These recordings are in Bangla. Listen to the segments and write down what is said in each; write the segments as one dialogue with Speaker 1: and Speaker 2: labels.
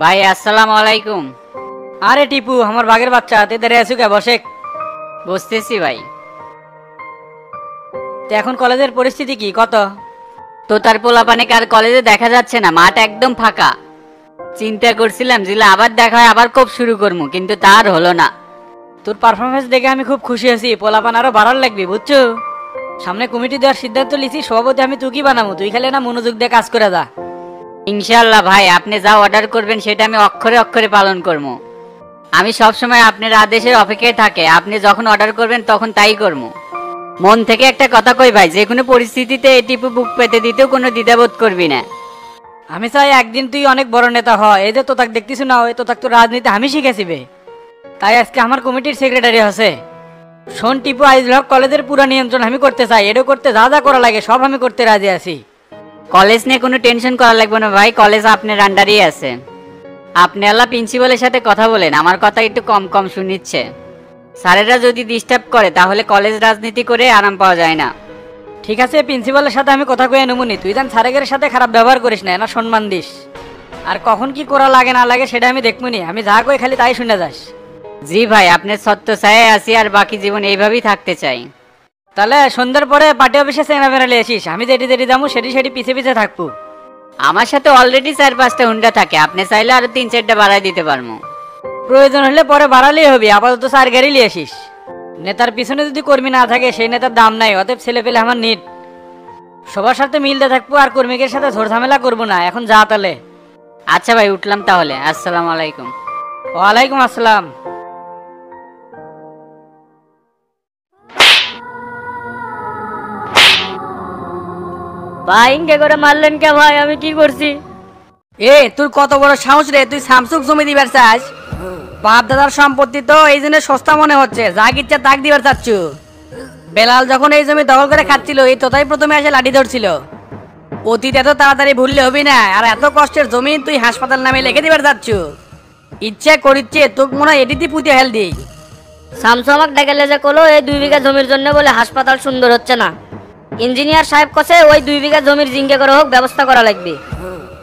Speaker 1: ভাই আসসালামু আলাইকুম।
Speaker 2: আরে টিপু, আমার বাঘের বাচ্চা, তেদের আছো কে? বসে।
Speaker 1: বুঝতেছি ভাই।
Speaker 2: তো এখন কলেজের পরিস্থিতি কি কত?
Speaker 1: তো তার পোলাপানিকে আর কলেজে দেখা যাচ্ছে না, মাঠ একদম ফাঁকা। চিন্তা করছিলাম জিলা আবার দেখা হয়, আবার কোপ শুরু করবো, কিন্তু তার হলো না।
Speaker 2: তোর পারফরমেন্স দেখে আমি খুব খুশি আছি। পোলাপান আরো বাড়ার লাগবে, বুঝছো? সামনে কমিটি দেওয়ার সিদ্ধান্ত লিছি, সভাপতি আমি তুই কি বানাবো, তুই খালি না মনোযোগ দিয়ে কাজ করে যা।
Speaker 1: ইনশাআল্লাহ ভাই, আপনি যা অর্ডার করবেন সেটা আমি অক্ষরে অক্ষরে পালন করবো। আমি সবসময় আপনার আদেশের অপেক্ষায় থাকে, আপনি যখন অর্ডার করবেন তখন তাই করবো। মন থেকে একটা কথা কই ভাই, যে কোনো পরিস্থিতিতে এই টিপু বুক পেতে দিতেও কোনো দ্বিধাবোধ করবি না।
Speaker 2: আমি চাই একদিন তুই অনেক বড় নেতা হ। এই যে তোতাক দেখতেছ না, ওই তোতাক তো রাজনীতি আমি শিখেছিবে, তাই আজকে আমার কমিটির সেক্রেটারি আছে। শোন টিপু, আইজুল হক কলেজের পুরো নিয়ন্ত্রণ আমি করতে চাই। এটা করতে যা যা করা লাগে সব আমি করতে রাজি আছি।
Speaker 1: কলেজ নিয়ে কোনো টেনশন করা লাগবে না ভাই, কলেজ আপনার আন্ডারেই আছে। আপনি আল্লাহ প্রিন্সিপালের সাথে কথা বলেন, আমার কথা একটু কম কম শুনিচ্ছে। স্যারেরা যদি ডিস্টার্ব করে তাহলে কলেজ রাজনীতি করে আরাম পাওয়া যায় না।
Speaker 2: ঠিক আছে, প্রিন্সিপালের সাথে আমি কথা কয়ে নেবনি। তুই জান স্যারের সাথে খারাপ ব্যবহার করিস না, না সম্মান দিস। আর কখন কি করা লাগে না লাগে সেটা আমি দেখবনি, আমি যা কই খালি তাই শুনে যাস।
Speaker 1: জি ভাই, আপনার সত্য চাই আছি, আর বাকি জীবন এইভাবেই থাকতে চাই।
Speaker 2: তাহলে সন্ধ্যার পরে পার্টি অফিসে চেনা বেড়ালে আসিস, আমি যেটি যেটি যাবো সেটি সেটি পিছে পিছে থাকবো।
Speaker 1: আমার সাথে অলরেডি 4-5টা হুন্ডা থাকে, আপনি চাইলে আরো 3-4টা বাড়াই দিতে পারবো।
Speaker 2: প্রয়োজন হলে পরে বাড়ালেই হবে, আপাতত স্যার গাড়ি নিয়ে আসিস। নেতার পিছনে যদি কর্মী না থাকে সেই নেতার দাম নাই, অতএব ছেলে পেলে আমার নিট। সবার সাথে মিলতে থাকবো আর কর্মীদের সাথে ঝোড় ঝামেলা করবো না। এখন যা তাহলে।
Speaker 1: আচ্ছা ভাই, উঠলাম তাহলে। আসসালামু আলাইকুম।
Speaker 2: ওয়ালাইকুম আসসালাম।
Speaker 1: ভাই ইনকে করে মারলেন কে ভাই? আমি কি করছি?
Speaker 2: এ তোর কত বড় সাহস রে, তুই স্যামসুং জমি দিবার চাস? বাপ দাদার সম্পত্তি তো এই জন্য সস্তা মনে হচ্ছে, যা ইচ্ছা তাক দিবার চাচ্ছ। বেলাল যখন এই জমি দখল করে খাচ্ছিল, এই তোতাই প্রথমে এসে লাঠি ধরছিল। অতীত এত তাড়াতাড়ি ভুললে হবি না। আর এত কষ্টের জমি তুই হাসপাতাল নামে লিখে দিবার চাচ্ছ? ইচ্ছে করিচ্ছে তোকে মনে হয় এটিতে পুঁতে হেল দিই।
Speaker 3: শামসু আমাকে ডেকে যে কলো এই 2 বিঘা জমির জন্য বলে হাসপাতাল সুন্দর হচ্ছে না। ইঞ্জিনিয়ার সাহেব কছে ওই 2 বিঘা জমির জিঙ্গে করে হোক ব্যবস্থা করা লাগবে।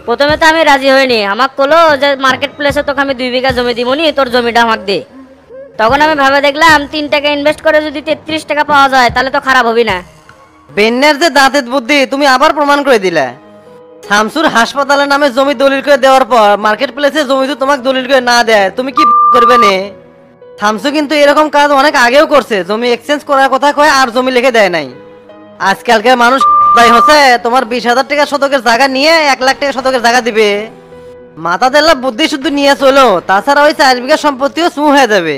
Speaker 3: প্রথমে তো আমি রাজি হইনি, আমাকে কলো যে মার্কেট প্লেসে তোকে আমি 2 বিঘা জমি দিবনি, তোর জমিটা আমাকে দে। তখন আমি ভাবে দেখলাম 3 টাকা ইনভেস্ট করে যদি 33 টাকা পাওয়া যায় তাহলে তো খারাপ হবে না।
Speaker 4: বেন্নের যে দাঁতের বুদ্ধি তুমি আবার প্রমাণ করে দিলে। শামসুর হাসপাতালের নামে জমি দলিল করে দেওয়ার পর মার্কেট প্লেসে জমি তো তোমাকে দলিল করে না দেয়, তুমি কি করবে নে? শামসু কিন্তু এরকম কাজ অনেক আগেও করছে, জমি এক্সচেঞ্জ করার কথা কয় আর জমি লিখে দেয় নাই। আজকালকার মানুষ তাই হচ্ছে, তোমার 20,000 টাকা শতকের জায়গা নিয়ে 1 লাখ টাকা শতকের জায়গা দিবে। মাথা দেল্লা বুদ্ধি শুধু নিয়ে চলো, তাছাড়া ওই 4 বিঘা সম্পত্তিও চুঁ হয়ে যাবে।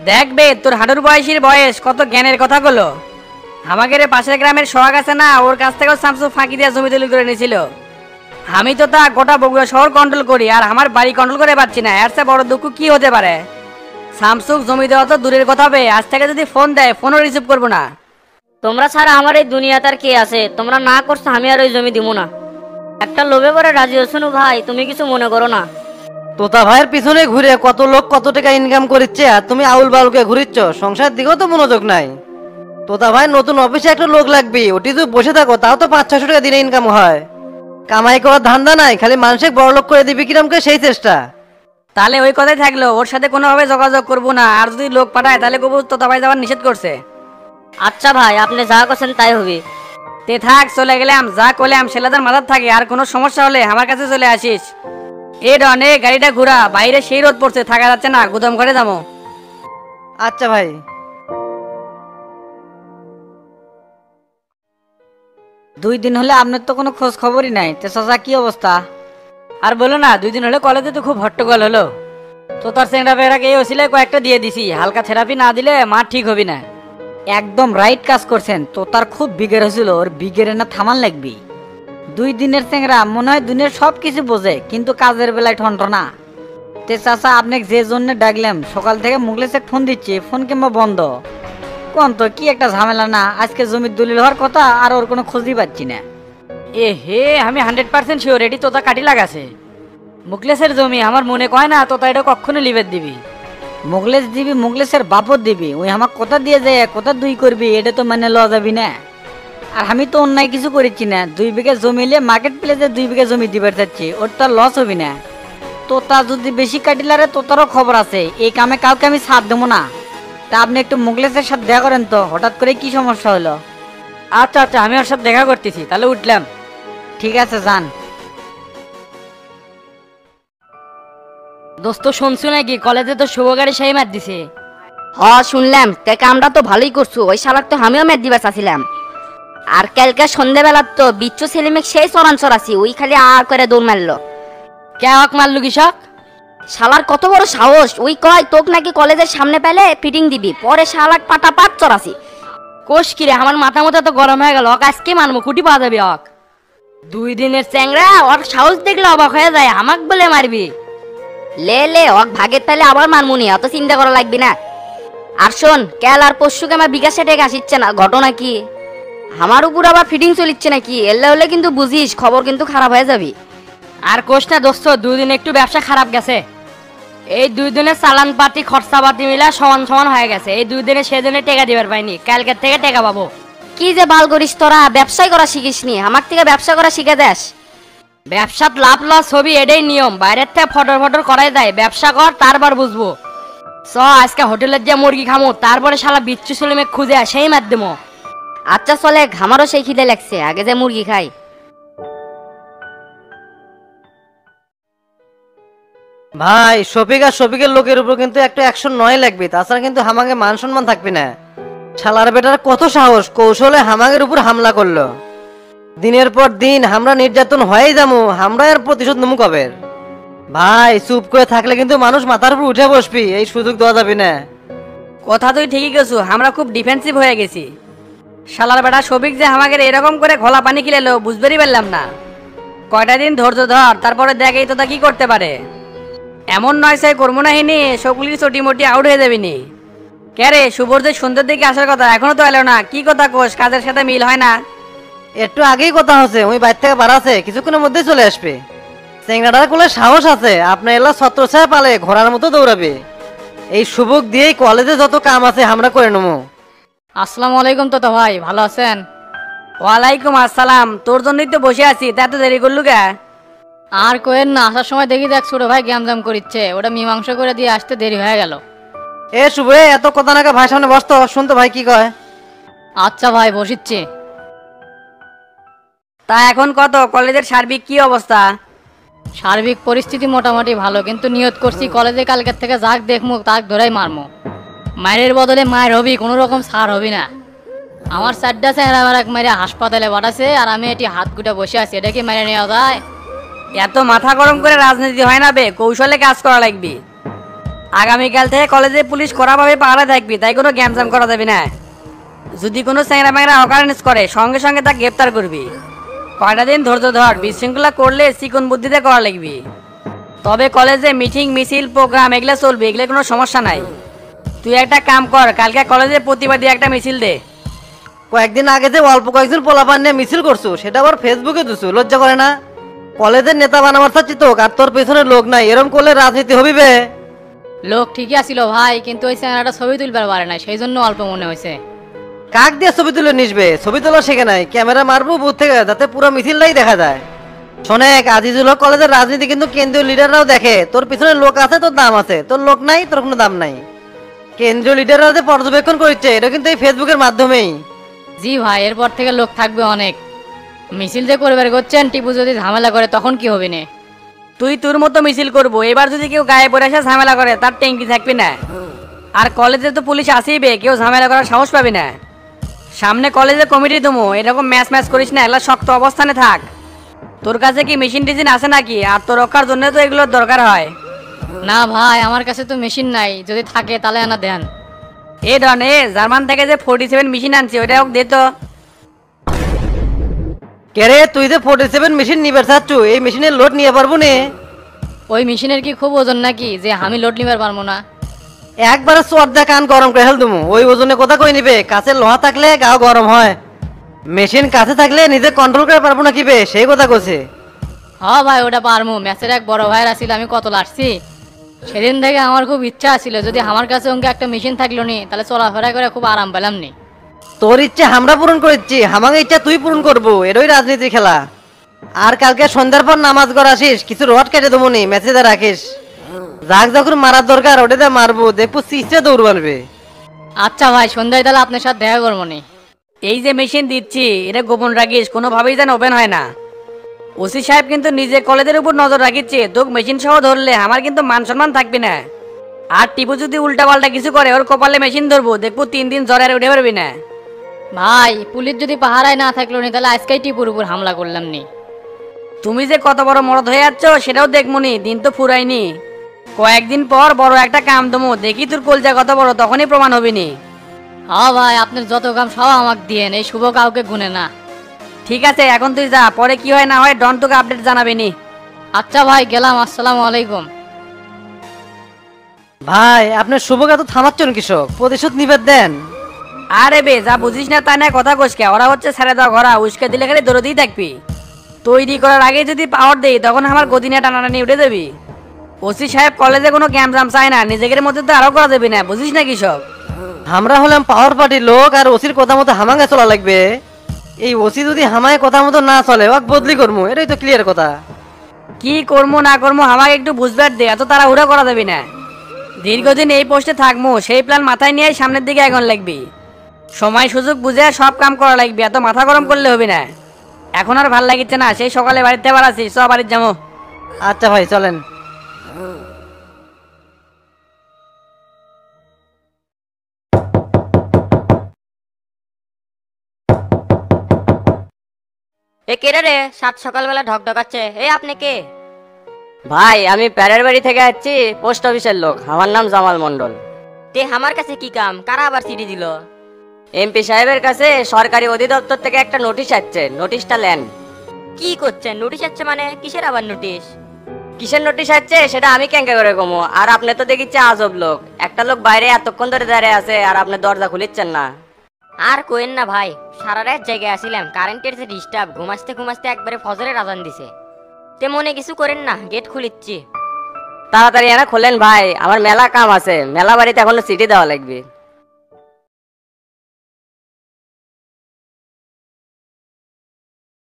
Speaker 2: দেখবে তোর হাঁটুর বয়সীর বয়স কত জ্ঞানের কথা গুলো। আমাদের পাশের গ্রামের সোহাগ আছে না, ওর কাছ থেকেও স্যামসু ফাঁকি দিয়ে জমি দলিল করে নিয়েছিল। আমি তো তা গোটা বগুড়া শহর কন্ট্রোল করি, আর আমার বাড়ি কন্ট্রোল করে পাচ্ছি না। এর চেয়ে বড় দুঃখ কি হতে পারে? স্যামসুং জমি দেওয়া তো দূরের কথা হবে, আজ থেকে যদি ফোন দেয় ফোনও রিসিভ করবো না।
Speaker 3: তোমরা ছাড়া আমার এই দুনিয়াতে আর কে আছে? তোমরা না করছো আমি আর ওই জমি দিব না। একটা লোভে পরে রাজি হচ্ছ ভাই, তুমি কিছু মনে করো না।
Speaker 4: তোতা ভাইয়ের পিছনে ঘুরে কত লোক কত টাকা ইনকাম করিচ্ছে, আর তুমি আউল বাউলকে ঘুরিচ্ছ। সংসার দিকেও তো মনোযোগ নাই। তোতা ভাই নতুন অফিসে একটা লোক লাগবে, ওটি যদি বসে থাকো তাও তো 500-600 টাকা দিনে ইনকাম হয়। কামাই করার ধান্দা নাই, খালি মানুষকে বড় লোক করে দিবি কিরম করে সেই চেষ্টা।
Speaker 2: তাহলে ওই কথাই থাকলো, ওর সাথে কোনোভাবে যোগাযোগ করবো না। আর যদি লোক পাঠায় তাহলে কবু তোতা ভাই যাওয়ার নিষেধ করছে।
Speaker 3: আচ্ছা ভাই, আপনি যা করছেন তাই হবে।
Speaker 2: তে থাক, চলে গেলাম। যা করলাম ছেলেদের মাথার থাকে, আর কোনো সমস্যা হলে আমার কাছে চলে আসিস। এ ডনে গাড়িটা ঘুরা, বাইরে সেই রোদ পড়ছে, থাকা যাচ্ছে না, গুদাম ঘরে যাবো।
Speaker 4: আচ্ছা ভাই।
Speaker 2: 2 দিন হলে আপনার তো কোনো খোঁজ খবরই নাই। তো চাচা কি অবস্থা? আর বলো না, 2 দিন হলে কলেজে তো খুব হট্টগোল হলো। তো তার চেংড়া বেড়াকে এই ওসিলায় কয়েকটা দিয়ে দিছি, হালকা থেরাপি না দিলে মা ঠিক হবি না। একদম রাইট কাজ করছেন। তো তার খুব বিগের হয়েছিল, ওর বিগের না থামান লাগবি। 2 দিনের চেংড়া মনে হয় দুনিয়ার সব কিছু বোঝে, কিন্তু কাজের বেলায় ঠন্ট না। তে চাচা আপনাকে যে জন্য ডাকলাম, সকাল থেকে মুগলেসে ফোন দিচ্ছি, ফোন কিংবা বন্ধ। কোন তো কি একটা ঝামেলা না? আজকে জমির দলিল হওয়ার কথা, আর ওর কোনো খোঁজই পাচ্ছি না। এ হে, আমি 100% শিওর এটি তোতা কাটি লাগাছে। মুগলেসের জমি আমার মনে কয় না তোতা এটা কখনো লিবের দিবি। মুগলেস দিবি, মুগলেসের বাপত দিবি, ওই আমার কথা দিয়ে যায় কথা 2 করবি, এটা তো মানে ল যাবি না। আর আমি তো অন্যায় কিছু করেছি না। 2 বিঘা জমি নিয়ে মার্কেট প্লেসে 2 বিঘা জমি দিবার চাচ্ছি, ওর তো লস হবি না। তোতা যদি বেশি কাটিলারে তোতারও খবর আছে, এই কামে কাউকে আমি সাথ দেবো না। তা আপনি একটু মুগলেসের সাথে দেখা করেন তো, হঠাৎ করে কি সমস্যা হলো? আচ্ছা আচ্ছা, আমি ওর সাথে দেখা করতেছি, তাহলে উঠলাম। ঠিক আছে, যান।
Speaker 5: দোস্ত শুনছো নাকি কলেজে তো শুভ গাড়ি সেই মার দিছে?
Speaker 3: শুনলাম, তে কামটা তো ভালোই করছো, ওই শালাক তো আমিও মেদ দিবা চাচ্ছিলাম। আর কালকে সন্ধ্যেবেলা তো বিচ্ছু সেলিমেক সেই চরাঞ্চর আছি, ওই খালি আর করে দৌড় মারলো।
Speaker 5: কে হক মারলু কৃষক?
Speaker 3: শালার কত বড় সাহস, ওই কয় তোক নাকি কলেজের সামনে পেলে ফিটিং দিবি, পরে শালাক পাটা পাট চড়াছি।
Speaker 5: কোষ কিরে, আমার মাথা মতো তো গরম হয়ে গেল। হক আজকে মারবো, কুটি পাওয়া যাবে হক। 2 দিনের চ্যাংরা, ওর সাহস দেখলে অবাক হয়ে যায়, আমাক বলে মারবি?
Speaker 3: লে লে হক ভাগের তাহলে আবার মারমুনি, অত চিন্তা করা লাগবে না। আর শোন, কাল আর পরশুকে আমার বিকাশে টেক আসিচ্ছে না, ঘটনা কি? আমার উপর আবার ফিটিং চলিচ্ছে নাকি? এলে হলে কিন্তু বুঝিস, খবর কিন্তু খারাপ হয়ে যাবি।
Speaker 5: আর কোষ না দোস্ত, 2 দিন একটু ব্যবসা খারাপ গেছে। এই 2 দিনের চালান পাতি খরচা পাতি মিলা সমান সমান হয়ে গেছে। এই 2 দিনে সেদিনে টেকা দিবার পাইনি, কালকের থেকে টেকা পাবো।
Speaker 3: কি যে বাল করিস তোরা, ব্যবসায় করা শিখিস নি, আমার থেকে ব্যবসা করা শিখে দেস।
Speaker 5: ব্যবসাত লাভ লস ছবি এটাই নিয়ম, বাইরের থেকে ফটর ফটর করাই যায়। ব্যবসা কর, তারপর বুঝবো। আজকে হোটেলের যে মুরগি খামো, তারপরে শালা বিচ্ছু সেলিমে খুঁজে সেই মাধ্যমে।
Speaker 3: আচ্ছা চলে, আমারও সেই খিদে লাগছে, আগে যে মুরগি খাই।
Speaker 4: ভাই শফিক আর শফিকের লোকের উপর কিন্তু একটা অ্যাকশন নয় লাগবে, তাছাড়া কিন্তু হামাকে মান সম্মান থাকবে না। শালার বেটার কত সাহস, কৌশলে হামাগের উপর হামলা করলো। দিনের পর দিন আমরা নির্যাতন হয়েই যাবো, আমরা এর প্রতিশোধ নেবো কবে? ভাই চুপ করে থাকলে কিন্তু মানুষ মাথার উপর উঠে বসবি, এই সুযোগ দেওয়া যাবে না।
Speaker 2: কথা তুই ঠিকই গেছো, আমরা খুব ডিফেন্সিভ হয়ে গেছি। শালার বেটা শফিক যে আমাদের এরকম করে ঘোলা পানি কিলেলো বুঝতেই পারলাম না। কয়টা দিন ধৈর্য ধর, তারপরে দেখ এই তোতা কি করতে পারে। এমন নয় সে করবো না হিনি, সবগুলির চটি মোটি আউট হয়ে যাবি নি। কে রে, শুভর যে সন্ধ্যের দিকে আসার কথা, এখনো তো এলো না, কি কথা কোষ? কাজের সাথে মিল হয় না?
Speaker 4: একটু আগেই কথা হচ্ছে, ওই বাইর থেকে বাড়াছে, কিছুক্ষণের মধ্যে চলে আসবে। চেংড়াটার কোলে সাহস আছে, আপনার এলা ছত্র ছায়া পালে ঘোড়ার মতো দৌড়াবে। এই সুযোগ দিয়েই কলেজে যত কাম আছে আমরা করে নেবো।
Speaker 5: আসসালামু আলাইকুম তোতা ভাই, ভালো আছেন?
Speaker 2: ওয়ালাইকুম আসসালাম, তোর জন্যই তো বসে আছি, তা এত দেরি করলু কে?
Speaker 5: আর কোয়েন না, আসার সময় দেখি দেখ ছোট ভাই গ্যামজাম করিচ্ছে, ওটা মীমাংসা করে দিয়ে আসতে দেরি হয়ে গেল।
Speaker 4: এ শুভ, এত কথা নাকা ভাই সামনে বসতো, শুনতো ভাই কি কয়।
Speaker 5: আচ্ছা ভাই, বসিচ্ছি।
Speaker 2: তা এখন কত কলেজের সার্বিক কি অবস্থা?
Speaker 5: সার্বিক পরিস্থিতি মোটামুটি ভালো, কিন্তু নিয়ত করছি কলেজে কালকের থেকে যাক দেখমু তাক ধরেই মারমু। মায়ের বদলে মায়ের হবি, কোনো রকম ছাড় হবি না। আমার চারটা চেহারা মারাক মারে হাসপাতালে পাঠাছে, আর আমি এটি হাত গুটা বসে আছি, এটা কি মেনে নেওয়া যায়?
Speaker 2: এত মাথা গরম করে রাজনীতি হয় না বে, কৌশলে কাজ করা লাগবে। আগামীকাল থেকে কলেজে পুলিশ কড়াভাবে পাহারা থাকবি, তাই কোনো গ্যামজাম করা যাবে না। যদি কোনো চ্যাংরা ম্যাংরা অকারেন্স করে সঙ্গে সঙ্গে তা গ্রেপ্তার করবি। কয়টা দিন ধৈর্য ধর, বিশৃঙ্খলা করলে চিকন বুদ্ধিতে করা লাগবে। তবে কলেজে মিটিং মিছিল প্রোগ্রাম এগুলো চলবে, এগুলো কোনো সমস্যা নাই। তুই একটা কাম কর, কালকে কলেজে প্রতিবাদী একটা মিছিল দে।
Speaker 4: কয়েকদিন আগে যে অল্প কয়েকজন পোলাপান নিয়ে মিছিল করছো, সেটা আবার ফেসবুকে দিছো, লজ্জা করে না? কলেজের নেতা বানাবার চাচ্ছি তো, আর তোর পেছনে লোক নাই, এরম করলে রাজনীতি হবি বে।
Speaker 5: লোক ঠিকই আসিল ভাই, কিন্তু ওই চেহারাটা ছবি তুলবার পারে না, সেই জন্য অল্প মনে হয়েছে।
Speaker 4: কাক দিয়ে ছবি তুলে নিসবে? ছবি তোলা শেখে নাই, ক্যামেরা মারবো বুথ থেকে, যাতে পুরো মিছিলটাই দেখা যায়। শোনেক আজিজুল হক, কলেজের রাজনীতি কিন্তু কেন্দ্রীয় লিডাররাও দেখে। তোর পিছনে লোক আছে, তোর দাম আছে, তোর লোক নাই, তোর কোনো দাম নাই। কেন্দ্রীয় লিডাররা যে পর্যবেক্ষণ করছে, এটা কিন্তু এই ফেসবুকের মাধ্যমেই।
Speaker 5: জি ভাই, এরপর থেকে লোক থাকবে অনেক। মিছিল যে করবার করছেন, টিপু যদি ঝামেলা করে তখন কি হবে না?
Speaker 2: তুই তোর মতো মিছিল করবো, এবার যদি কেউ গায়ে পড়ে এসে ঝামেলা করে তার ট্যাঙ্কি থাকবি না। আর কলেজে তো পুলিশ আসিবে, কেউ ঝামেলা করার সাহস পাবি না। সামনে কলেজে কমিটি দেবো, এরকম ম্যাচ ম্যাচ করিস না, এগুলো শক্ত অবস্থানে থাক। তোর কাছে কি মেশিন টেশিন আছে নাকি? আর তোর রক্ষার জন্য তো এগুলোর দরকার হয়।
Speaker 5: না ভাই, আমার কাছে তো মেশিন নাই, যদি থাকে তাহলে আনা দেন।
Speaker 2: এ ডন, জার্মান থেকে যে 47 মেশিন আনছি, ওইটা হোক দে তো।
Speaker 4: কেরে, তুই যে 47 মেশিন নিবার চাচ্ছ, এই মেশিনের লোড নিয়ে পারবো নে?
Speaker 5: ওই মেশিনের কি খুব ওজন নাকি যে আমি লোড নিবার পারবো না?
Speaker 4: একবারে চর্দা কান গরম করে হেল তুমি, ওই ওজনে কথা কই নিবে? কাছে লোহা থাকলে গাও গরম হয়, মেশিন কাছে থাকলে নিজে কন্ট্রোল করে পারবো না কি বে, সেই কথা কইছে।
Speaker 5: হ্যাঁ ভাই, ওটা পারমু। ম্যাচের এক বড় ভাইয়ের আসিল, আমি কত লাড়ছি। সেদিন থেকে আমার খুব ইচ্ছা ছিল, যদি আমার কাছে অঙ্কে একটা মেশিন থাকলো নি, তাহলে চলাফেরা করে খুব আরাম পেলাম নি।
Speaker 4: তোর ইচ্ছা আমরা পূরণ করেছি, আমাকে ইচ্ছা তুই পূরণ করবো, এটাই রাজনীতির খেলা। আর কালকে সন্ধ্যার পর নামাজ করা আসিস, কিছু রড কেটে দেবো নি, মেসেজে রাখিস। যাক যখন মারার দরকার ওটাতে মারবো, দেখবো সিস্টে দৌড় মারবে।
Speaker 5: আচ্ছা ভাই, সন্ধ্যায় তাহলে আপনার সাথে দেখা করবো নি।
Speaker 2: এই যে মেশিন দিচ্ছি এটা গোপন রাখিস, কোনোভাবেই যেন ওপেন হয় না। ওসি সাহেব কিন্তু নিজে কলেজের উপর নজর রাখিচ্ছে, তোকে মেশিন সহ ধরলে আমার কিন্তু মান সম্মান থাকবে না। আর টিপু যদি উল্টা পাল্টা কিছু করে ওর কপালে মেশিন ধরবো, দেখবো 3 দিন জ্বরে আর উঠে পারবি না।
Speaker 5: ভাই পুলিশ যদি পাহারায় না থাকলো নি তাহলে আজকেই টিপুর উপর হামলা করলাম নি।
Speaker 2: তুমি যে কত বড় মরদ হয়ে যাচ্ছ সেটাও দেখমুনি, দিন তো ফুরাইনি। কয়েকদিন পর বড় একটা কাম দমো, দেখি তোর কলজা কত বড়, তখনই প্রমাণ হবি নি।
Speaker 5: হ্যাঁ ভাই, আপনার যত কাম সব আমাকে দিয়েন, এই শুভ কাউকে গুনে না।
Speaker 2: ঠিক আছে এখন তুই যা, পরে কি হয় না হয় ডন তোকে আপডেট জানাবি নি।
Speaker 5: আচ্ছা ভাই গেলাম, আসসালামু আলাইকুম।
Speaker 4: ভাই আপনার শুভকে তো থামাচ্ছেন কৃষক, প্রতিশোধ নিবে দেন।
Speaker 2: আরে বে যা বুঝিস না তাই না কথা কোসকে, ওরা হচ্ছে ছেড়ে দেওয়া ঘোড়া, উস্কে দিলে খালি দৌড়তেই থাকবি। তৈরি করার আগে যদি পাওয়ার দেই তখন আমার গদিনে টানাটানি উঠে যাবি। ওসি সাহেব কলেজে কোনো গ্যাম জাম চায় না, নিজেদের মধ্যে তো আরো করা যাবে না, বুঝিস না কৃষক।
Speaker 4: আমরা হলাম পাওয়ার পার্টির লোক, আর ওসির কথা মতো হামাঙ্গে চলা লাগবে। এই ওসি যদি হামায় কথা মতো না চলে ওকে বদলি করবো, এটাই তো ক্লিয়ার কথা।
Speaker 2: কি করবো না করবো আমাকে একটু বুঝবার দে, এত তাড়াহুড়া করা যাবে না। দীর্ঘদিন এই পোস্টে থাকবো সেই প্ল্যান মাথায় নিয়ে সামনের দিকে এখন লাগবি। সময় সুযোগ বুঝে সব কাম করা লাগবে, এত মাথা গরম করলে হবে না। এখন আর ভাল লাগিচ্ছে না, সেই সকালে বাড়িতে আবার আছি, সব বাড়ির যাবো।
Speaker 4: আচ্ছা ভাই চলেন।
Speaker 3: এ কে রে? সাত সকালবেলা ঢকঢকাচ্ছে, এই আপনি কে?
Speaker 1: ভাই আমি প্যারের বাড়ি থেকে আসছি, পোস্ট অফিসের লোক, আমার নাম জামাল মন্ডল।
Speaker 3: তে আমার কাছে কি কাম? কারা আবার চিঠি দিল?
Speaker 1: এমপি সাহেবের কাছে সরকারি অধিদপ্তর থেকে একটা নোটিশ আসছে, নোটিশটা নেন।
Speaker 3: কি করছেন? নোটিশ আসছে মানে? কিসের আবার নোটিশ?
Speaker 1: কিসের নোটিশ আসছে সেটা আমি কেঙ্কা করে কমো, আর আপনি তো দেখিচ্ছে আজব লোক। একটা লোক বাইরে এতক্ষণ ধরে দাঁড়িয়ে আছে আর আপনি দরজা খুলিচ্ছেন না।
Speaker 3: আর কোয়েন না ভাই, সারা রাত জায়গায় আসিলাম, কারেন্টের যে ডিস্টার্ব, ঘুমাসতে ঘুমাসতে একবারে ফজরের আজান দিছে। তে মনে কিছু করেন না, গেট খুলিচ্ছি।
Speaker 1: তাড়াতাড়ি এনে খোলেন ভাই, আমার মেলা কাম আছে, মেলা বাড়িতে এখনো চিঠি দেওয়া লাগবে।